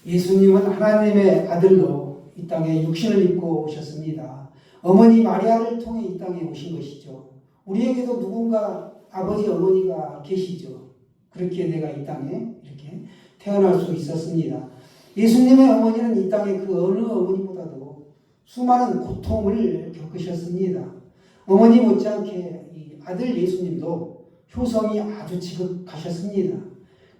예수님은 하나님의 아들로 이 땅에 육신을 입고 오셨습니다. 어머니 마리아를 통해 이 땅에 오신 것이죠. 우리에게도 누군가 아버지 어머니가 계시죠. 그렇게 내가 이 땅에 이렇게 태어날 수 있었습니다. 예수님의 어머니는 이 땅에 그 어느 어머니보다도 수많은 고통을 겪으셨습니다. 어머니 못지않게 이 아들 예수님도 효성이 아주 지극하셨습니다.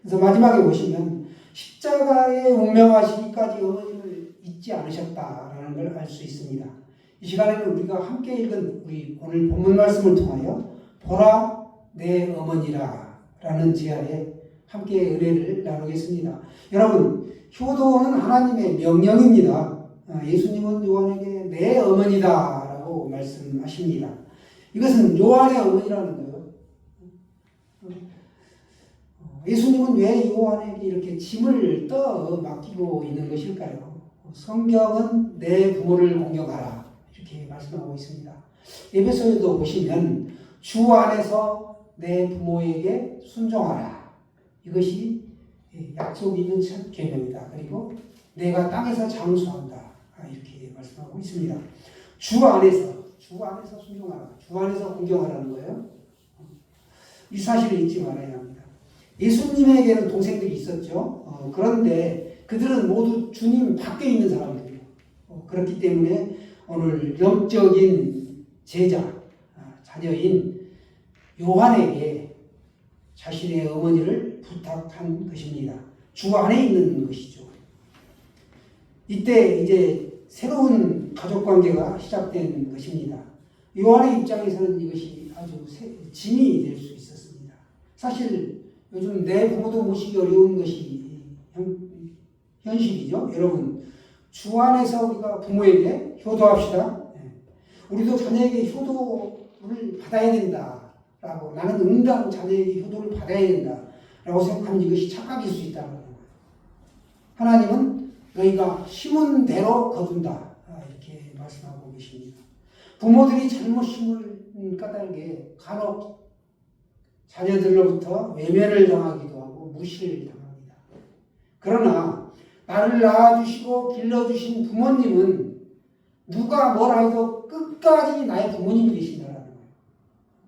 그래서 마지막에 보시면 십자가에 운명하시기까지 어머니를 잊지 않으셨다라는 걸 알 수 있습니다. 이 시간에는 우리가 함께 읽은 우리 오늘 본문 말씀을 통하여 보라 내 어머니라 라는 제안에 함께 은혜를 나누겠습니다. 여러분, 효도는 하나님의 명령입니다. 예수님은 요한에게 내 어머니다 라고 말씀하십니다. 이것은 요한의 어머니라는 거예요. 예수님은 왜 요한에게 이렇게 짐을 맡기고 있는 것일까요? 성경은 내 부모를 공경하라 이렇게 말씀하고 있습니다. 에베소에도 보시면 주 안에서 내 부모에게 순종하라. 이것이 약속이 있는 첫 계명이다. 그리고 내가 땅에서 장수한다. 이렇게 말씀하고 있습니다. 주 안에서 순종하라. 주 안에서 공경하라는 거예요. 이 사실을 잊지 말아야 합니다. 예수님에게는 동생들이 있었죠. 그런데 그들은 모두 주님 밖에 있는 사람들이에요. 그렇기 때문에 오늘 영적인 제자, 자녀인 요한에게 자신의 어머니를 부탁한 것입니다. 주 안에 있는 것이죠. 이때 이제 새로운 가족 관계가 시작된 것입니다. 요한의 입장에서는 이것이 아주 짐이 될 수 있었습니다. 사실 요즘 내 부모도 모시기 어려운 것이 현실이죠. 여러분, 주 안에서 우리가 부모에게 효도합시다. 우리도 자녀에게 효도를 받아야 된다라고, 나는 응당 자녀에게 효도를 받아야 된다라고 생각하면 이것이 착각일 수 있다는 거예요. 하나님은 너희가 심은 대로 거둔다 이렇게 말씀하고 계십니다. 부모들이 잘못 심을 까닭에 간혹 자녀들로부터 외면을 당하기도 하고 무시를 당합니다. 그러나 나를 낳아주시고 길러주신 부모님은 누가 뭐라 해도 끝까지 나의 부모님이 되신다는 거예요.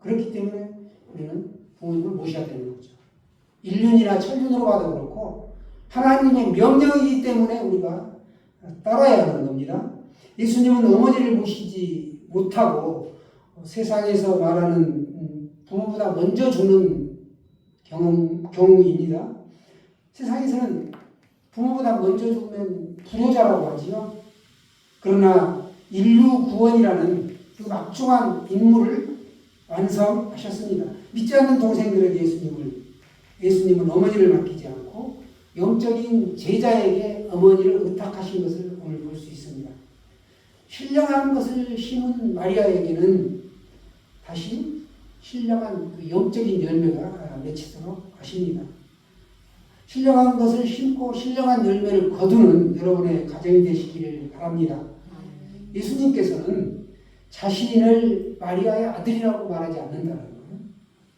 그렇기 때문에 우리는 부모님을 모셔야 되는 거죠. 인륜이나 천륜으로 봐도 그렇고 하나님의 명령이기 때문에 우리가 따라야 하는 겁니다. 예수님은 어머니를 모시지 못하고 세상에서 말하는 부모보다 먼저 죽는 경우입니다. 세상에서는 부모보다 먼저 죽으면 불효자라고 하지요. 그러나 인류 구원이라는 그 막중한 임무를 완성하셨습니다. 믿지 않는 동생들에게 예수님은 어머니를 맡기지 않고 영적인 제자에게 어머니를 의탁하신 것을 오늘 볼 수 있습니다. 신령한 것을 심은 마리아에게는 다시 신령한 그 영적인 열매가 맺히도록 하십니다. 신령한 것을 심고 신령한 열매를 거두는 여러분의 가정이 되시기를 바랍니다. 예수님께서는 자신을 마리아의 아들이라고 말하지 않는다는 거예요.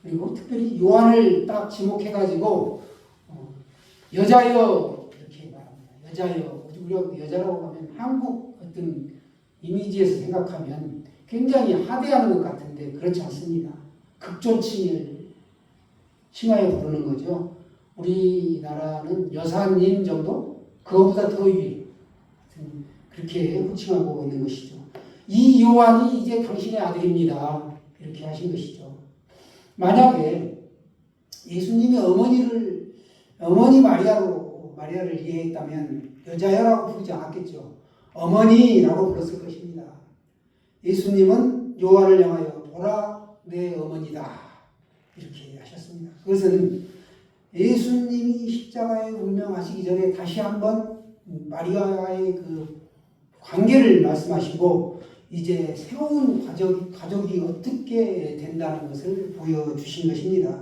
그리고 특별히 요한을 딱 지목해가지고 여자여 이렇게 말합니다. 여자여. 우리가 여자라고 하면 한국 어떤 이미지에서 생각하면 굉장히 하대하는 것 같은데 그렇지 않습니다. 극존칭을 칭하여 부르는 거죠. 우리나라는 여사님 정도? 그거보다 더 위에. 그렇게 호칭하고 있는 것이죠. 이 요한이 이제 당신의 아들입니다. 이렇게 하신 것이죠. 만약에 예수님이 어머니 마리아를 이해했다면 여자여라고 부르지 않았겠죠. 어머니라고 불렀을 것입니다. 예수님은 요한을 향하여 보라 내 어머니다 이렇게 하셨습니다. 그것은 예수님이 십자가에 운명하시기 전에 다시 한번 마리아와의 그 관계를 말씀하시고 이제 새로운 가족이 어떻게 된다는 것을 보여주신 것입니다.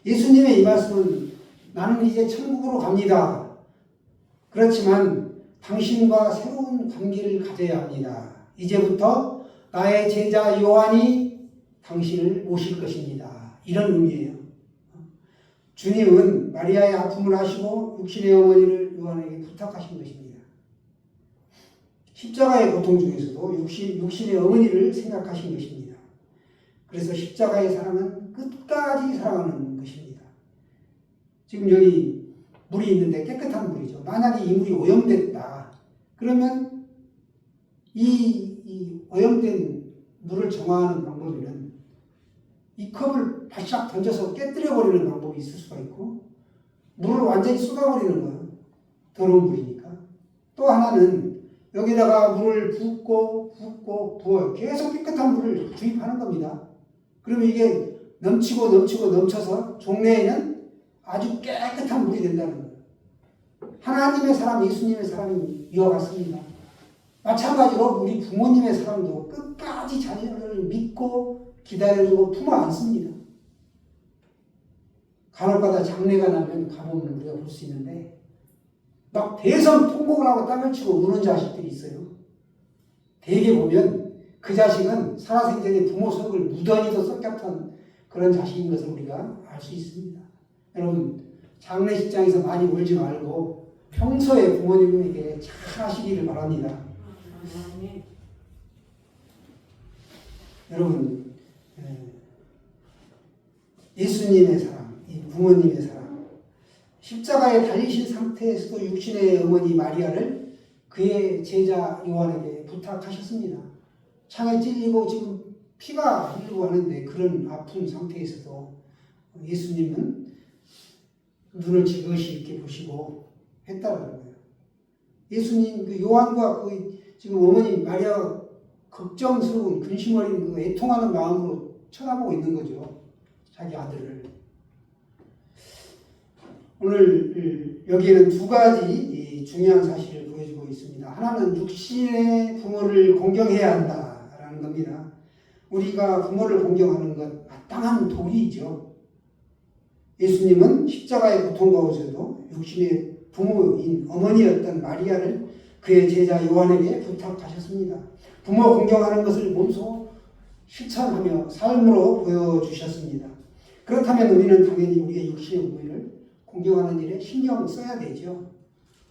예수님의 이 말씀은 나는 이제 천국으로 갑니다. 그렇지만 당신과 새로운 관계를 가져야 합니다. 이제부터 나의 제자 요한이 당신을 모실 것입니다. 이런 의미예요. 주님은 마리아의 아픔을 하시고 육신의 어머니를 요한에게 부탁하신 것입니다. 십자가의 고통 중에서도 육신의 어머니를 생각하신 것입니다. 그래서 십자가의 사랑은 끝까지 사랑하는 것입니다. 지금 여기 물이 있는데 깨끗한 물이죠. 만약에 이 물이 오염됐다. 그러면 이 오염된 물을 정화하는 방법에는 이 컵을 바싹 던져서 깨뜨려버리는 방법이 있을 수가 있고, 물을 완전히 쏟아버리는 거예요. 더러운 물이니까. 또 하나는 여기다가 물을 붓고 부어요. 계속 깨끗한 물을 주입하는 겁니다. 그러면 이게 넘쳐서 종래에는 아주 깨끗한 물이 된다는 거예요. 하나님의 사랑, 예수님의 사랑이 이와 같습니다. 마찬가지로 우리 부모님의 사랑도 끝까지 자녀를 믿고 기다려주고 품어 안습니다. 간혹가다 장례가 나면 가보면 우리가 볼 수 있는데 막 대성통곡을 하고 땀을 치고 우는 자식들이 있어요. 대개 보면 그 자식은 살아생전에 부모 속을 무던히도 썩혔던 그런 자식인 것을 우리가 알 수 있습니다. 여러분, 장례식장에서 많이 울지 말고 평소에 부모님에게 잘 하시기를 바랍니다. 여러분, 예수님의 사랑, 이 부모님의 사랑, 십자가에 달리신 상태에서도 육신의 어머니 마리아를 그의 제자 요한에게 부탁하셨습니다. 창에 찔리고 지금 피가 흐르고 하는데 그런 아픈 상태에서도 예수님은 눈을 지그시 이렇게 보시고 했다는 거예요. 예수님 그 요한과 그 지금 어머니 마리아 걱정스러운 근심 어린 그 애통하는 마음으로 쳐다보고 있는 거죠. 자기 아들을. 오늘 여기에는 두 가지 중요한 사실을 보여주고 있습니다. 하나는 육신의 부모를 공경해야 한다라는 겁니다. 우리가 부모를 공경하는 것 마땅한 도리이죠. 예수님은 십자가의 고통 가운데서도 육신의 부모인 어머니였던 마리아를 그의 제자 요한에게 부탁하셨습니다. 부모 공경하는 것을 몸소 실천하며 삶으로 보여주셨습니다. 그렇다면 우리는 당연히 우리의 육신의 부모를 공경하는 일에 신경 써야 되죠.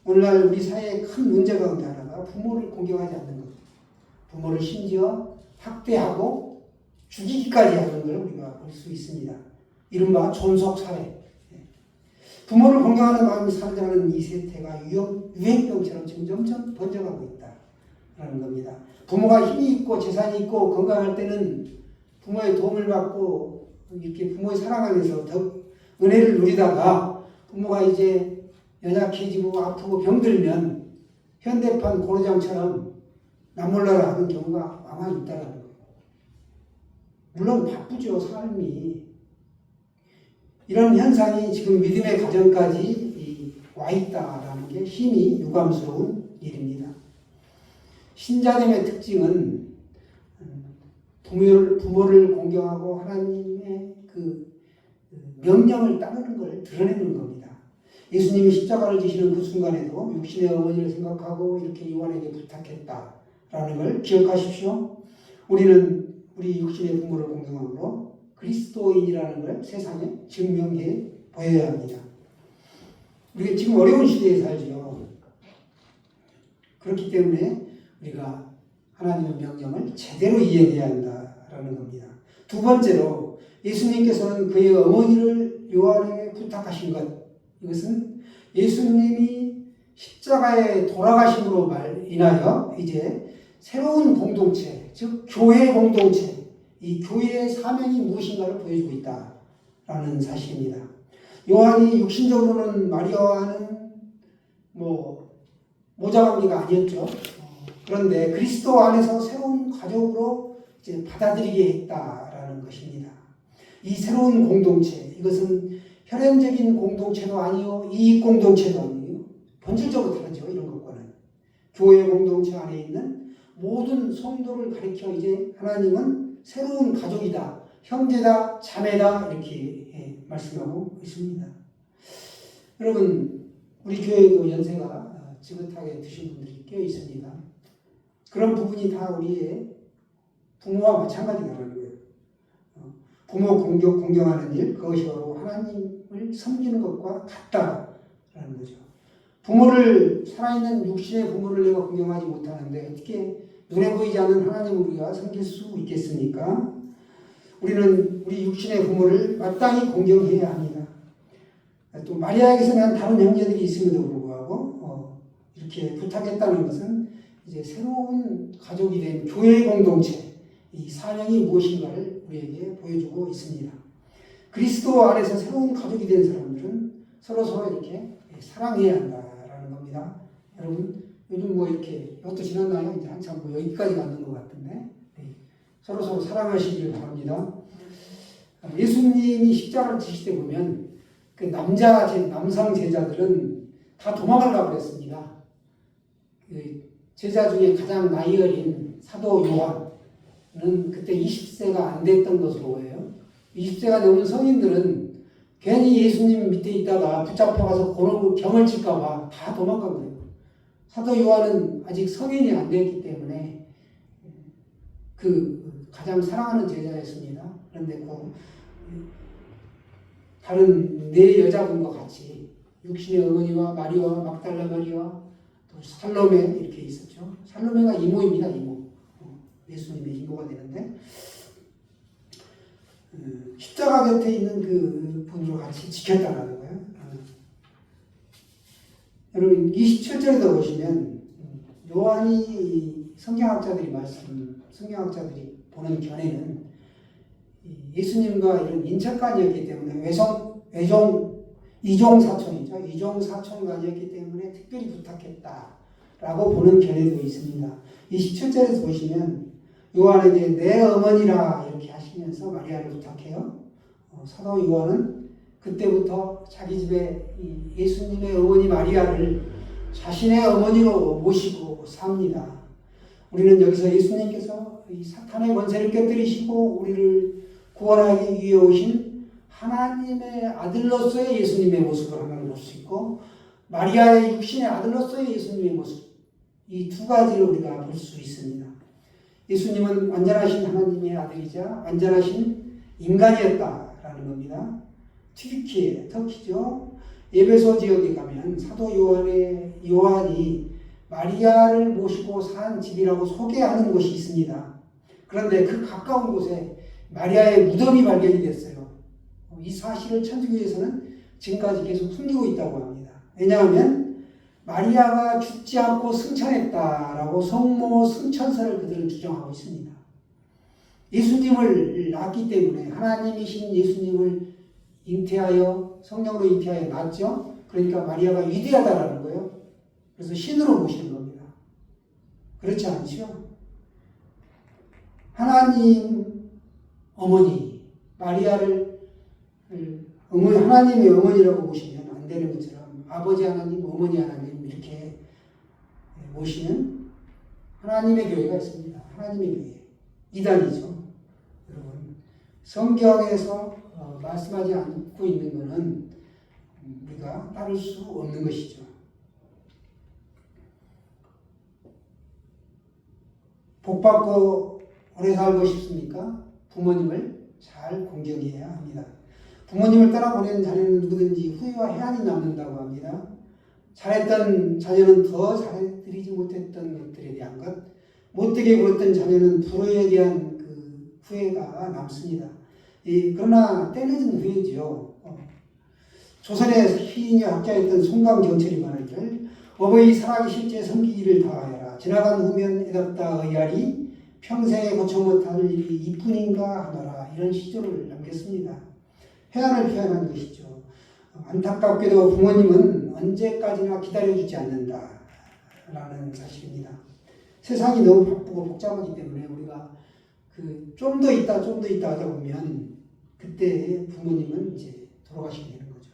오늘날 우리 사회의 큰 문제 가운데 하나가 부모를 공경하지 않는 것. 부모를 심지어 학대하고 죽이기까지 하는 걸 우리가 볼 수 있습니다. 이른바 존속사회. 부모를 공경하는 마음이 사라져가는 이 세태가 유행병처럼 지금 점점 번져가고 있다라는 겁니다. 부모가 힘이 있고 재산이 있고 건강할 때는 부모의 도움을 받고 이렇게 부모의 사랑 안에서 더 은혜를 누리다가 부모가 이제 연약해지고 아프고 병들면 현대판 고로장처럼 남몰라라 하는 경우가 많이 있다는 거예요. 물론 바쁘죠, 삶이. 이런 현상이 지금 믿음의 가정까지 와 있다라는 게 힘이 유감스러운 일입니다. 신자됨의 특징은 부모를 공경하고 하나님의 그 명령을 따르는 걸 드러내는 겁니다. 예수님이 십자가를 지시는 그 순간에도 육신의 어머니를 생각하고 이렇게 요한에게 부탁했다라는 걸 기억하십시오. 우리는 우리 육신의 부모를 공경함으로 그리스도인이라는 걸 세상에 증명해 보여야 합니다. 우리가 지금 어려운 시대에 살죠. 그렇기 때문에 우리가 하나님의 명령을 제대로 이해해야 한다라는 겁니다. 두 번째로 예수님께서는 그의 어머니를 요한에게 부탁하신 것, 이것은 예수님이 십자가에 돌아가심으로 인하여 이제 새로운 공동체, 즉 교회 공동체, 이 교회의 사명이 무엇인가를 보여주고 있다라는 사실입니다. 요한이 육신적으로는 마리아와는 모자관계가 아니었죠. 그런데 그리스도 안에서 새로운 가족으로 이제 받아들이게 했다라는 것입니다. 이 새로운 공동체, 이것은 혈연적인 공동체도 아니요, 이익 공동체도 아니요, 본질적으로 다르죠. 이런 것과는. 교회 공동체 안에 있는 모든 성도를 가리켜 이제 하나님은 새로운 가족이다, 형제다, 자매다 이렇게 말씀하고 있습니다. 여러분, 우리 교회도 연세가 지긋하게 드신 분들이 꽤 있습니다. 그런 부분이 다 우리의 부모와 마찬가지라는 거예요. 부모 공경하는 일, 그것이 바로 하나님을 섬기는 것과 같다라는 거죠. 부모를, 살아있는 육신의 부모를 내가 공경하지 못하는데 어떻게 눈에 보이지 않는 하나님을 우리가 섬길 수 있겠습니까? 우리는 우리 육신의 부모를 마땅히 공경해야 합니다. 또 마리아에게서는 다른 형제들이 있음에도 불구하고 이렇게 부탁했다는 것은 이제 새로운 가족이 된 교회의 공동체, 이 사명이 무엇인가를 우리에게 보여주고 있습니다. 그리스도 안에서 새로운 가족이 된 사람들은 서로 이렇게 사랑해야 한다라는 겁니다. 여러분 요즘 뭐 이렇게 이것도 지났나요? 이제 한참 뭐 여기까지 갔는 것 같은데 서로 사랑하시길 바랍니다. 예수님이 십자가를 지실 때 보면 그 남성 제자들은 다 도망을 가버렸습니다. 그 제자 중에 가장 나이 어린 사도 요한은 그때 20세가 안 됐던 것으로 보여요. 20세가 넘은 성인들은 괜히 예수님 밑에 있다가 붙잡혀가서 병을 칠까봐 다 도망간 거예요. 사도 요한은 아직 성인이 안 됐기 때문에 그 가장 사랑하는 제자였습니다. 그런데 다른 네 여자분과 같이 육신의 어머니와 마리아와 막달라 마리아와 또 살로메 이렇게 있었죠. 살로메가 이모입니다. 이모. 예수님의 이모가 되는데 십자가 곁에 있는 그 분으로 같이 지켰다라는 거예요. 여러분 27절에도 보시면 요한이 성경학자들이 보는 견해는 예수님과 이런 인척관이었기 때문에 이종사촌관이었기 때문에 특별히 부탁했다라고 보는 견해도 있습니다. 27절에서 보시면 요한에게 내 어머니라 이렇게 하시면서 마리아를 부탁해요. 사도 요한은 그때부터 자기 집에 예수님의 어머니 마리아를 자신의 어머니로 모시고 삽니다. 우리는 여기서 예수님께서 이 사탄의 권세를 깨뜨리시고 우리를 구원하기 위해 오신 하나님의 아들로서의 예수님의 모습을 하나를 볼 수 있고 마리아의 육신의 아들로서의 예수님의 모습, 이 두 가지를 우리가 볼 수 있습니다. 예수님은 완전하신 하나님의 아들이자 완전하신 인간이었다라는 겁니다. 터키죠. 에베소 지역에 가면 사도 요한이 마리아를 모시고 산 집이라고 소개하는 곳이 있습니다. 그런데 그 가까운 곳에 마리아의 무덤이 발견이 됐어요. 이 사실을 천주교에서는 지금까지 계속 숨기고 있다고 합니다. 왜냐하면 마리아가 죽지 않고 승천했다라고 성모 승천설을 그들은 주장하고 있습니다. 예수님을 낳았기 때문에 하나님이신 예수님을 성령으로 잉태하여 낳았죠. 그러니까 마리아가 위대하다라는 거예요. 그래서 신으로 모시는 겁니다. 그렇지 않죠? 하나님 어머니 마리아를 하나님의 어머니라고 보시면 안 되는 것처럼 아버지 하나님, 어머니 하나님 이렇게 모시는 하나님의 교회가 있습니다. 하나님의 교회. 이단이죠. 여러분 성경에서 말씀하지 않고 있는 것은 우리가 따를 수 없는 것이죠. 복받고 오래 살고 싶습니까? 부모님을 잘 공경해야 합니다. 부모님을 떠나보낸 자녀는 누구든지 후회와 해안이 남는다고 합니다. 잘했던 자녀는 더 잘해드리지 못했던 것들에 대한 것, 못되게 굴었던 자녀는 불효에 대한 그 후회가 남습니다. 그러나 때늦은 후회지요. 조선의 시인이 학자였던 송강경철이 말하기를 어버이 살아계실 때 섬기기를 다하여라. 지나간 후면 애답다 의아리 평생에 고쳐 못할 일이 이뿐인가 하더라. 이런 시조를 남겼습니다. 해안을 표현한 것이죠. 안타깝게도 부모님은 언제까지나 기다려주지 않는다라는 사실입니다. 세상이 너무 바쁘고 복잡하기 때문에 우리가 좀 더 있다 하다 보면 그때 부모님은 이제 돌아가시게 되는 거죠.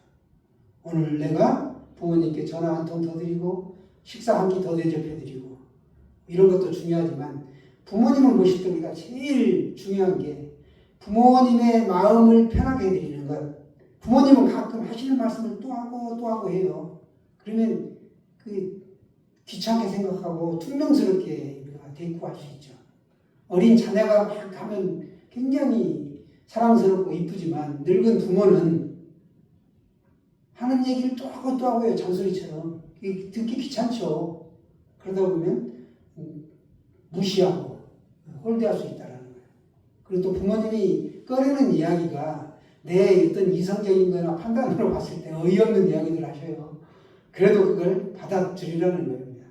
오늘 내가 부모님께 전화 한 통 더 드리고 식사 한 끼 더 대접해드리고 이런 것도 중요하지만 부모님을 모실 때 우리가 제일 중요한 게 부모님의 마음을 편하게 해드리는 것. 부모님은 가끔 하시는 말씀을 또 하고 해요. 그러면 귀찮게 생각하고 퉁명스럽게 우리가 대꾸할 수 있죠. 어린 자녀가 막 하면 굉장히 사랑스럽고 이쁘지만 늙은 부모는 하는 얘기를 또 하고요. 잔소리처럼. 듣기 귀찮죠. 그러다 보면 무시하고 홀대할 수 있다는 거예요. 그리고 또 부모님이 꺼내는 이야기가 내 어떤 이성적인 거나 판단으로 봤을 때 어이없는 이야기들 하셔요. 그래도 그걸 받아들이라는 겁니다.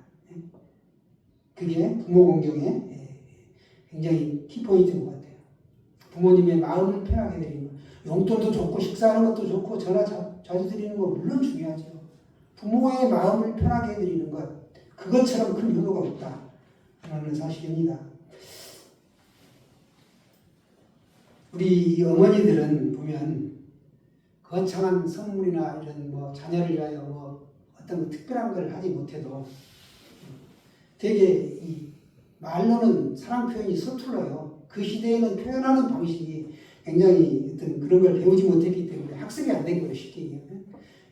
그게 부모 공경의 굉장히 키포인트인 것 같아요. 부모님의 마음을 편하게 드리는 것. 용돈도 좋고 식사하는 것도 좋고 전화 자주 드리는 거 물론 중요하죠. 부모의 마음을 편하게 해드리는 것, 그것처럼 큰 효도가 없다라는 사실입니다. 우리 어머니들은 보면 거창한 선물이나 이런 자녀를 위하여 어떤 특별한 걸 하지 못해도 되게 이 말로는 사랑 표현이 서툴러요. 그 시대에는 표현하는 방식이 굉장히 어떤 그런 걸 배우지 못했기 때문에 학습이 안 된 거예요, 쉽게 얘기하면.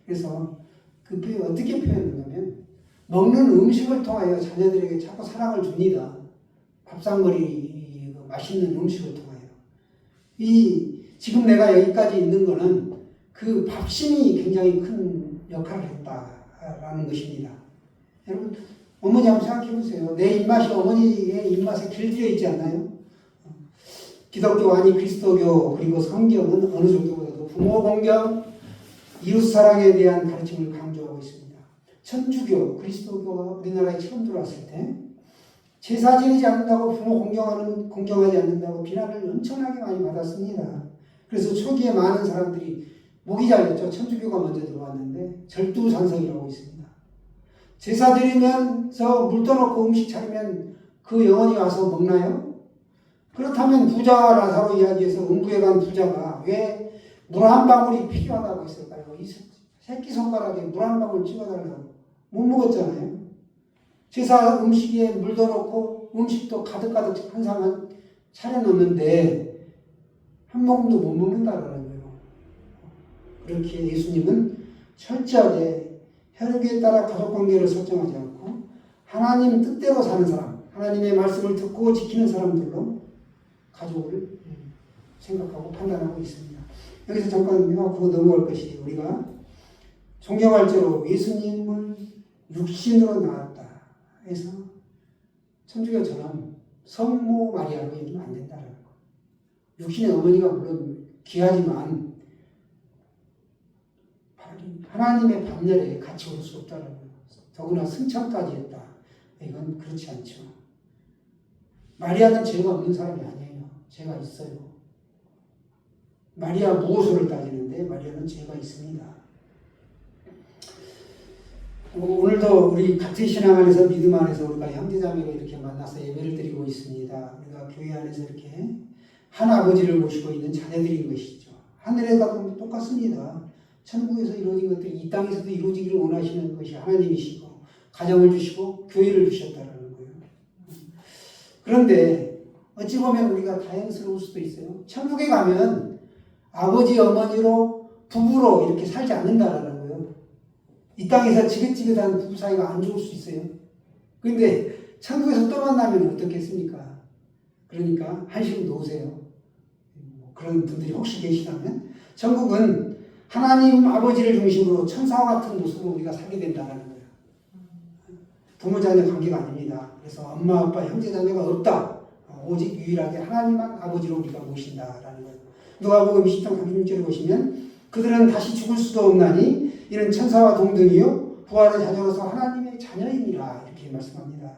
그래서 그 어떻게 표현하냐면 먹는 음식을 통하여 자녀들에게 자꾸 사랑을 줍니다. 밥상머리 맛있는 음식을 통하여. 지금 내가 여기까지 있는 거는 그 밥심이 굉장히 큰 역할을 했다라는 것입니다. 여러분, 어머니 한번 생각해 보세요. 내 입맛이 어머니의 입맛에 길들여 있지 않나요? 기독교 아니 그리스도교 그리고 성경은 어느 정도보다도 부모 공경, 이웃 사랑에 대한 가르침을 강조하고 있습니다. 천주교, 그리스도교가 우리나라에 처음 들어왔을 때 제사 지내지 않는다고 부모 공경하지 않는다고 비난을 엄청나게 많이 받았습니다. 그래서 초기에 많은 사람들이 목이 잘렸죠. 천주교가 먼저 들어왔는데 절두산성이라고 있습니다. 제사 드리면서 물 떠놓고 음식 차리면 그 영혼이 와서 먹나요? 그렇다면 부자와 라사로 이야기해서 음부에 간 부자가 왜 물 한 방울이 필요하다고 했을까요? 이 새끼손가락에 물 한 방울 찍어달라고 못 먹었잖아요. 제사 음식에 물도 넣고 음식도 가득가득 한 상 차려놓는데 한 모금도 못 먹는다라는 거예요. 그렇게 예수님은 철저하게 혈육에 따라 가족관계를 설정하지 않고 하나님 뜻대로 사는 사람, 하나님의 말씀을 듣고 지키는 사람들로 가족을 생각하고 판단하고 있습니다. 여기서 잠깐 그거 넘어갈 것이 우리가 존경할대로 예수님을 육신으로 낳았다 해서 천주교처럼 성모 마리아로 얘기하면 안 된다는 거. 육신의 어머니가 물론 귀하지만 하나님의 밤열에 같이 올 수 없다는 거. 더구나 승천까지 했다. 이건 그렇지 않죠. 마리아는 죄가 없는 사람이 아니에요. 죄가 있어요. 마리아 무호소를 따지는데 마리아는 죄가 있습니다. 오늘도 우리 같은 신앙 안에서 믿음 안에서 우리가 형제자매로 이렇게 만나서 예배를 드리고 있습니다. 우리가 교회 안에서 이렇게 한 아버지를 모시고 있는 자녀들인 것이죠. 하늘에다 똑같습니다. 천국에서 이루어진 것들이 이 땅에서도 이루어지기를 원하시는 것이 하나님이시고 가정을 주시고 교회를 주셨다는 거예요. 그런데 어찌 보면 우리가 다행스러울 수도 있어요. 천국에 가면 아버지 어머니로 부부로 이렇게 살지 않는다라는 거예요. 이 땅에서 지긋지긋한 부부 사이가 안 좋을 수 있어요. 그런데 천국에서 또 만나면 어떻겠습니까? 그러니까 한식 놓으세요. 그런 분들이 혹시 계시다면 천국은 하나님 아버지를 중심으로 천사와 같은 모습으로 우리가 살게 된다는 거예요. 부모 자녀 관계가 아닙니다. 그래서 엄마 아빠 형제 자매가 없다. 오직 유일하게 하나님만 아버지로 우리가 모신다라는 거예요. 누가복음 20장 36절을 보시면 그들은 다시 죽을 수도 없나니 이는 천사와 동등이요 부활의 자녀로서 하나님의 자녀이니라 이렇게 말씀합니다.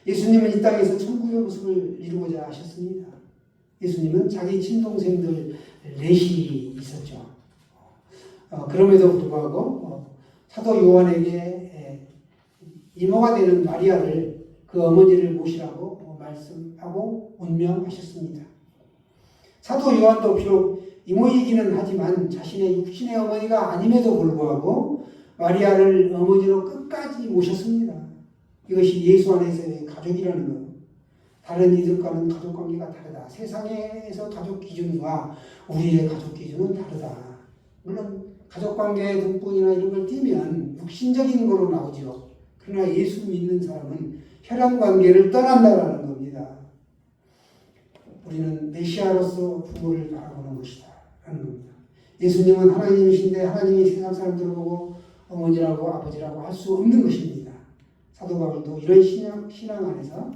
예수님은 이 땅에서 천국의 모습을 이루고자 하셨습니다. 예수님은 자기 친동생들 넷이 있었죠. 그럼에도 불구하고 사도 요한에게 이모가 되는 마리아를 그 어머니를 모시라고 말씀하고 운명하셨습니다. 사도 요한도 비록 이모이기는 하지만 자신의 육신의 어머니가 아님에도 불구하고 마리아를 어머니로 끝까지 모셨습니다. 이것이 예수 안에서의 가족이라는 것. 다른 이들과는 가족관계가 다르다. 세상에서 가족 기준과 우리의 가족 기준은 다르다. 물론 가족관계 등본이나 이런 걸 띄면 육신적인 거로 나오죠. 그러나 예수 믿는 사람은 혈연관계를 떠난다라는 겁니다. 우리는 메시아로서 부모를 바라보는 것이다 라는 겁니다. 예수님은 하나님이신데 하나님이 세상 사람들을 보고 어머니라고 아버지라고 할 수 없는 것입니다. 사도 바울도 이런 신앙 안에서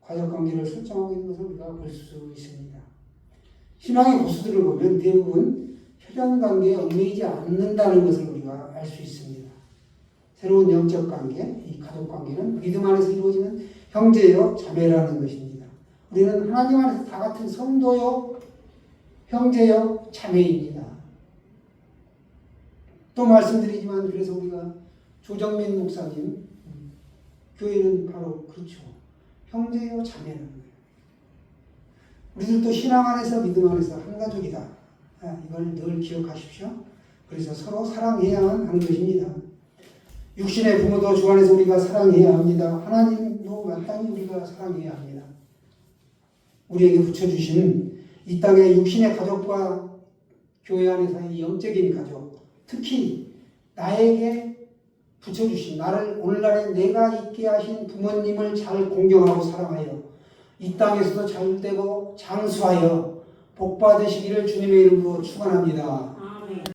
가족관계를 설정하고 있는 것을 우리가 볼 수 있습니다. 신앙의 고수들을 보면 대부분 혈연관계에 얽매이지 않는다는 것을 우리가 알 수 있습니다. 새로운 영적 관계, 이 가족관계는 믿음 안에서 이루어지는 형제요 자매라는 것입니다. 우리는 하나님 안에서 다 같은 성도요 형제요 자매입니다. 또 말씀드리지만 그래서 우리가 조정민 목사님 교회는 바로 그렇죠. 형제요 자매라는 거예요. 우리들도 신앙 안에서 믿음 안에서 한 가족이다. 이걸 늘 기억하십시오. 그래서 서로 사랑해야만 하는 것입니다. 육신의 부모도 주 안에서 우리가 사랑해야 합니다. 하나님도 마땅히 우리가 사랑해야 합니다. 우리에게 붙여주신 이 땅의 육신의 가족과 교회 안에서의 영적인 가족, 특히 나에게 붙여주신 나를 오늘날에 내가 있게 하신 부모님을 잘 공경하고 사랑하여 이 땅에서도 잘되고 장수하여 복받으시기를 주님의 이름으로 축원합니다.